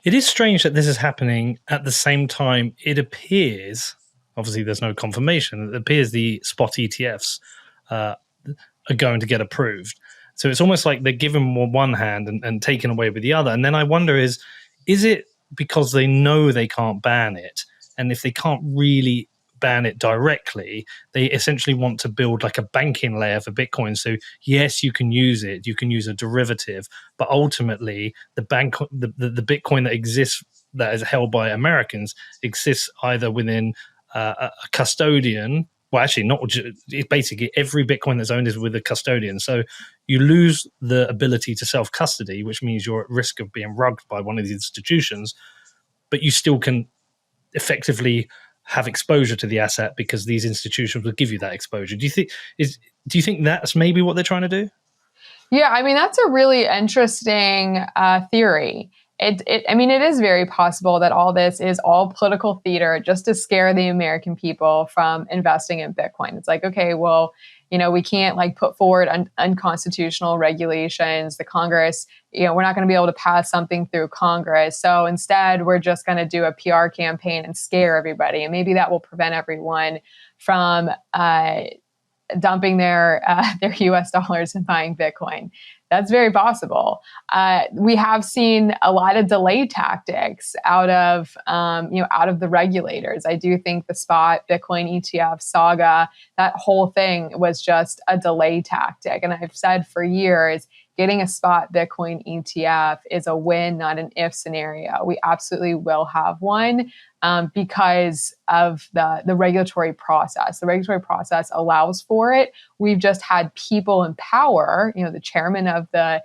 It is strange that this is happening at the same time. It appears, obviously, there's no confirmation. It appears the spot ETFs uh, are going to get approved. So it's almost like they're giving with one hand and taking away with the other. And then I wonder is it because they know they can't ban it? And if they can't really ban it directly, they essentially want to build like a banking layer for Bitcoin. So yes, you can use it, you can use a derivative, but ultimately the Bitcoin that exists, that is held by Americans, exists either within a custodian. Well, actually, not basically every Bitcoin that's owned is with a custodian. So you lose the ability to self custody, which means you're at risk of being rugged by one of these institutions, but you still can effectively have exposure to the asset because these institutions will give you that exposure. Do you think that's maybe what they're trying to do? Yeah, I mean, that's a really interesting theory. I mean, it is very possible that all this is all political theater just to scare the American people from investing in Bitcoin. It's like, okay, well, we can't like put forward unconstitutional regulations. The Congress, we're not going to be able to pass something through Congress. So instead, we're just going to do a PR campaign and scare everybody. And maybe that will prevent everyone from dumping their U.S. dollars and buying Bitcoin. That's very possible. We have seen a lot of delay tactics out of the regulators. I do think the spot Bitcoin ETF saga, that whole thing was just a delay tactic. And I've said for years, getting a spot Bitcoin ETF is a win, not an if scenario. We absolutely will have one because of the regulatory process. The regulatory process allows for it. We've just had people in power, the chairman of the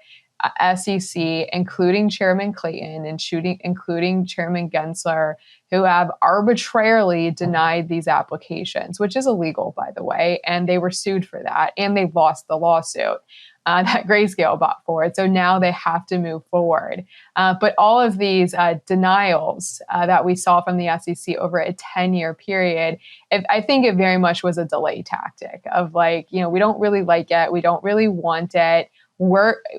SEC, including Chairman Clayton and including Chairman Gensler, who have arbitrarily denied these applications, which is illegal, by the way, and they were sued for that, and they've lost the lawsuit that Grayscale bought forward. So now they have to move forward. But all of these denials that we saw from the SEC over a 10-year period, I think it very much was a delay tactic of like, we don't really like it. We don't really want it.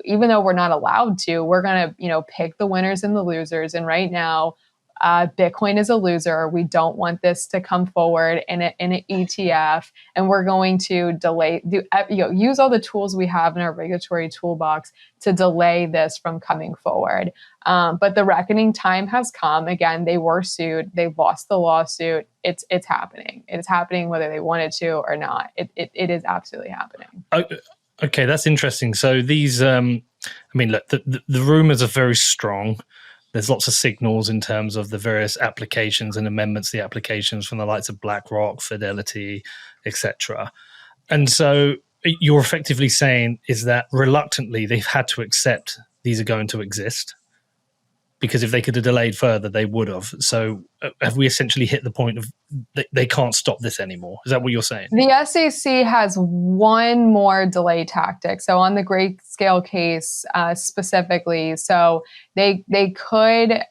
Even though we're not allowed to, we're going to, pick the winners and the losers. And right now, Bitcoin is a loser. We don't want this to come forward in an ETF, and we're going to use all the tools we have in our regulatory toolbox to delay this from coming forward. But the reckoning time has come. Again, they were sued. They've lost the lawsuit. It's happening. It's happening whether they wanted to or not. It is absolutely happening. Okay, that's interesting. So these, look, the rumors are very strong. There's lots of signals in terms of the various applications and amendments to the applications from the likes of BlackRock, Fidelity, etc. And so you're effectively saying is that reluctantly they've had to accept these are going to exist, because if they could have delayed further, they would have. So have we essentially hit the point of they can't stop this anymore? Is that what you're saying? The SEC has one more delay tactic. So on the Grayscale case specifically, so they could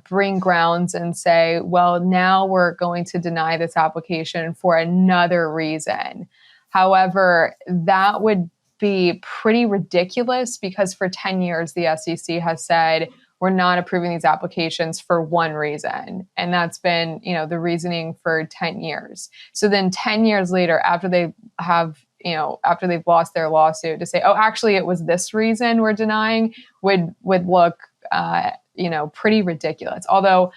bring grounds and say, well, now we're going to deny this application for another reason. However, that would be pretty ridiculous because for 10 years, the SEC has said, we're not approving these applications for one reason. And that's been, the reasoning for 10 years. So then 10 years later, after they've lost their lawsuit, to say, oh, actually, it was this reason we're denying would look, pretty ridiculous. Although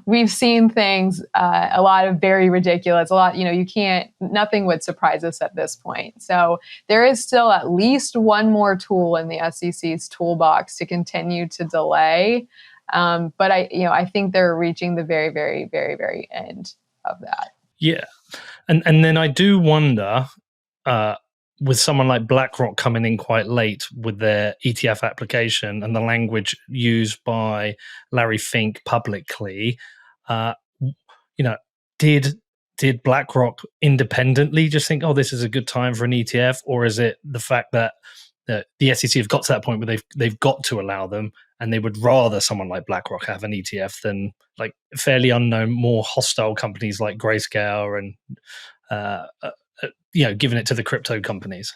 we've seen things, a lot of very ridiculous, nothing would surprise us at this point. So there is still at least one more tool in the SEC's toolbox to continue to delay. But I think they're reaching the very, very, very, very end of that. Yeah. And then I do wonder, with someone like BlackRock coming in quite late with their ETF application and the language used by Larry Fink publicly, did BlackRock independently just think, oh, this is a good time for an ETF? Or is it the fact that the SEC have got to that point where they've got to allow them, and they would rather someone like BlackRock have an ETF than like fairly unknown, more hostile companies like Grayscale and giving it to the crypto companies?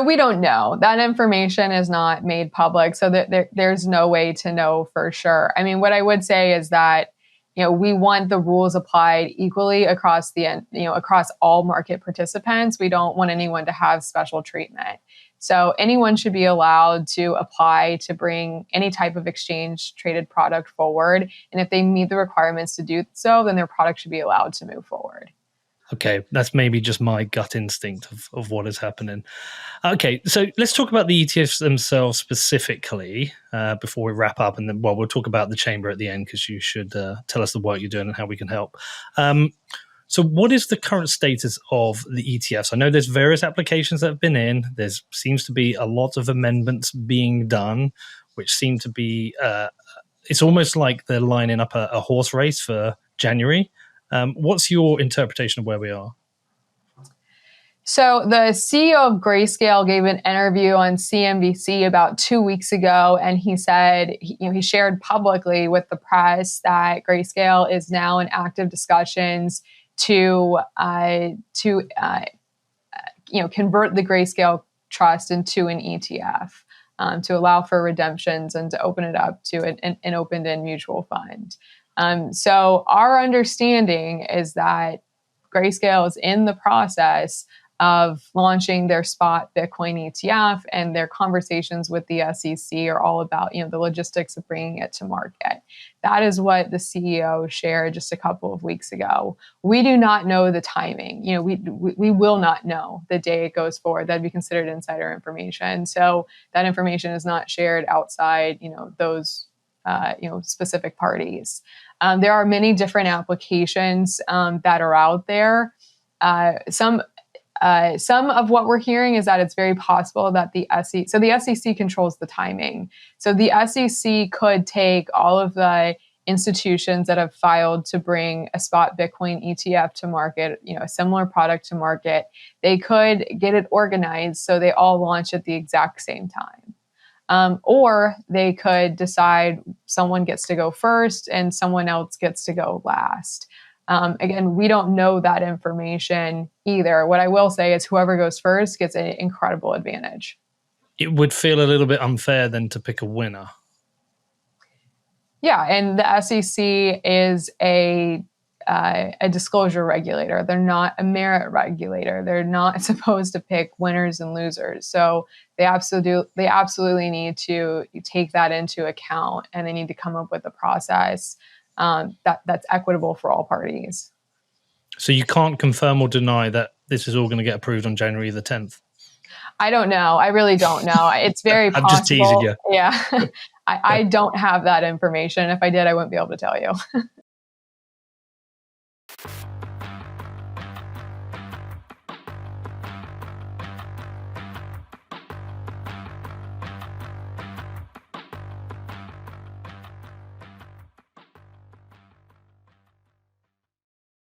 We don't know. That information is not made public, so there's no way to know for sure. I mean, what I would say is that we want the rules applied equally across across all market participants. We don't want anyone to have special treatment. So anyone should be allowed to apply to bring any type of exchange traded product forward, and if they meet the requirements to do so, then their product should be allowed to move forward. Okay, that's maybe just my gut instinct of what is happening. Okay, so let's talk about the ETFs themselves specifically before we wrap up, and then we'll talk about the chamber at the end because you should tell us the work you're doing and how we can help. So what is the current status of the ETFs? I know there's various applications that have been in. There seems to be a lot of amendments being done, which seem to be, it's almost like they're lining up a horse race for January. What's your interpretation of where we are? So the CEO of Grayscale gave an interview on CNBC about 2 weeks ago, and he said he shared publicly with the press that Grayscale is now in active discussions to convert the Grayscale trust into an ETF to allow for redemptions and to open it up to an open-end mutual fund. So our understanding is that Grayscale is in the process of launching their spot Bitcoin ETF, and their conversations with the SEC are all about the logistics of bringing it to market. That is what the CEO shared just a couple of weeks ago. We do not know the timing. We will not know the day it goes forward. That'd be considered insider information. So that information is not shared outside those specific parties. There are many different applications that are out there. Some of what we're hearing is that it's very possible that the SEC controls the timing. So the SEC could take all of the institutions that have filed to bring a spot Bitcoin ETF to market, a similar product to market. They could get it organized so they all launch at the exact same time. Or they could decide someone gets to go first and someone else gets to go last. Again, we don't know that information either. What I will say is whoever goes first gets an incredible advantage. It would feel a little bit unfair then to pick a winner. Yeah, and the SEC is a disclosure regulator. They're not a merit regulator. They're not supposed to pick winners and losers. So they absolutely need to take that into account, and they need to come up with a process that's equitable for all parties. So you can't confirm or deny that this is all going to get approved on January the 10th? I don't know. I really don't know. It's very possible. I'm just teasing you. Yeah. I don't have that information. If I did, I wouldn't be able to tell you.